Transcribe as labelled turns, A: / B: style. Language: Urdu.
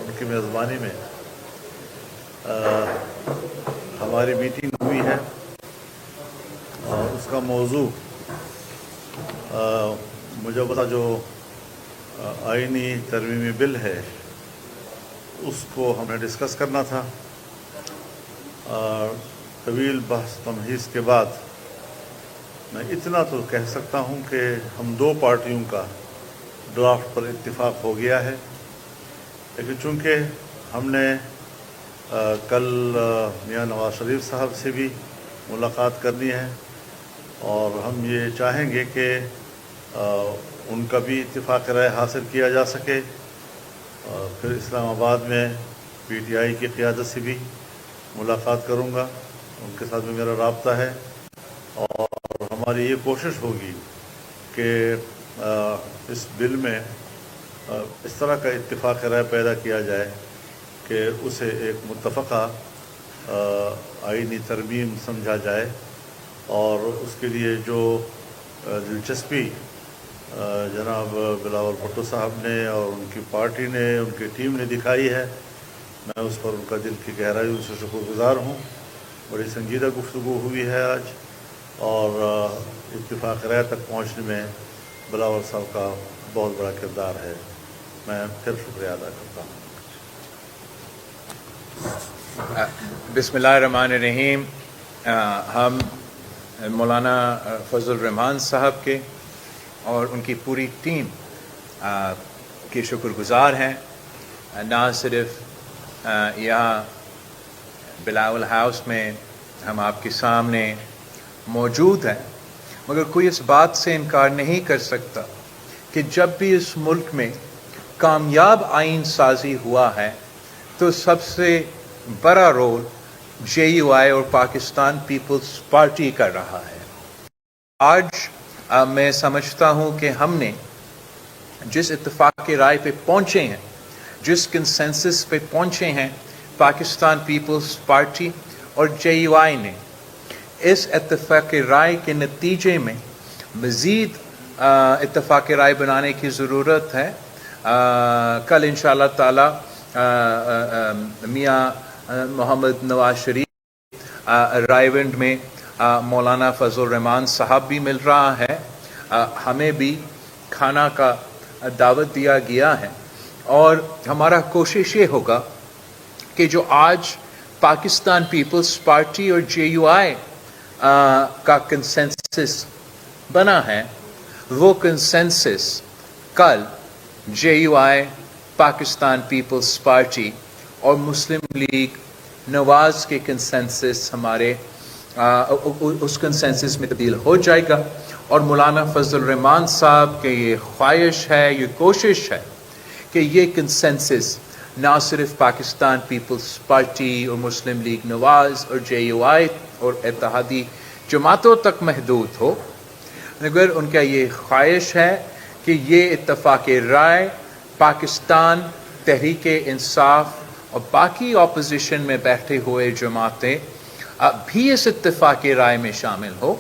A: ان کی میزبانی میں ہماری میٹنگ ہوئی ہے اور اس کا موضوع مجوزہ جو آئینی ترمیمی بل ہے اس کو ہم نے ڈسکس کرنا تھا. طویل بحث تمہیز کے بعد میں اتنا تو کہہ سکتا ہوں کہ ہم دو پارٹیوں کا ڈرافٹ پر اتفاق ہو گیا ہے. لیکن چونکہ ہم نے کل میاں نواز شریف صاحب سے بھی ملاقات کرنی ہے اور ہم یہ چاہیں گے کہ ان کا بھی اتفاق رائے حاصل کیا جا سکے. پھر اسلام آباد میں پی ٹی آئی کی قیادت سے بھی ملاقات کروں گا, ان کے ساتھ بھی میرا رابطہ ہے اور ہماری یہ کوشش ہوگی کہ اس بل میں اس طرح کا اتفاق رائے پیدا کیا جائے کہ اسے ایک متفقہ آئینی ترمیم سمجھا جائے. اور اس کے لیے جو دلچسپی جناب بلاول بھٹو صاحب نے اور ان کی پارٹی نے, ان کی ٹیم نے دکھائی ہے, میں اس پر ان کا دل کی گہرائیوں سے شکر گزار ہوں. بڑی سنجیدہ گفتگو ہوئی ہے آج اور اتفاق رائے تک پہنچنے میں بلاول صاحب کا بہت بڑا کردار ہے. میں پھر شکریہ ادا کرتا ہوں.
B: بسم اللہ الرحمن الرحیم. ہم مولانا فضل الرحمان صاحب کے اور ان کی پوری ٹیم کے شکر گزار ہیں. نہ صرف یہاں بلاول ہاؤس میں ہم آپ کے سامنے موجود ہیں, مگر کوئی اس بات سے انکار نہیں کر سکتا کہ جب بھی اس ملک میں کامیاب آئین سازی ہوا ہے تو سب سے بڑا رول جے یو آئی اور پاکستان پیپلز پارٹی کر رہا ہے. آج میں سمجھتا ہوں کہ ہم نے جس اتفاق رائے پہ پہنچے ہیں, جس کنسنسس پہ پہنچے ہیں پاکستان پیپلز پارٹی اور جے یو آئی نے, اس اتفاق رائے کے نتیجے میں مزید اتفاق رائے بنانے کی ضرورت ہے. کل انشاءاللہ تعالی میاں محمد نواز شریف رائیونڈ میں مولانا فضل الرحمان صاحب بھی مل رہا ہے. ہمیں بھی کھانا کا دعوت دیا گیا ہے اور ہمارا کوشش یہ ہوگا کہ جو آج پاکستان پیپلز پارٹی اور جے یو آئی کا کنسنسس بنا ہے وہ کنسنسس کل J U I, Pakistan Peoples Party اور مسلم لیگ نواز کے کنسنسس ہمارے اس کنسنسس میں تبدیل ہو جائے گا. اور مولانا فضل الرحمان صاحب کے یہ خواہش ہے, یہ کوشش ہے کہ یہ کنسنسس نہ صرف پاکستان پیپلز پارٹی اور مسلم لیگ نواز اور جے یو آئی اور اتحادی جماعتوں تک محدود ہو, مگر ان کا یہ خواہش ہے کہ یہ اتفاق رائے پاکستان تحریک انصاف اور باقی اپوزیشن میں بیٹھے ہوئے جماعتیں بھی اس اتفاق رائے میں شامل ہو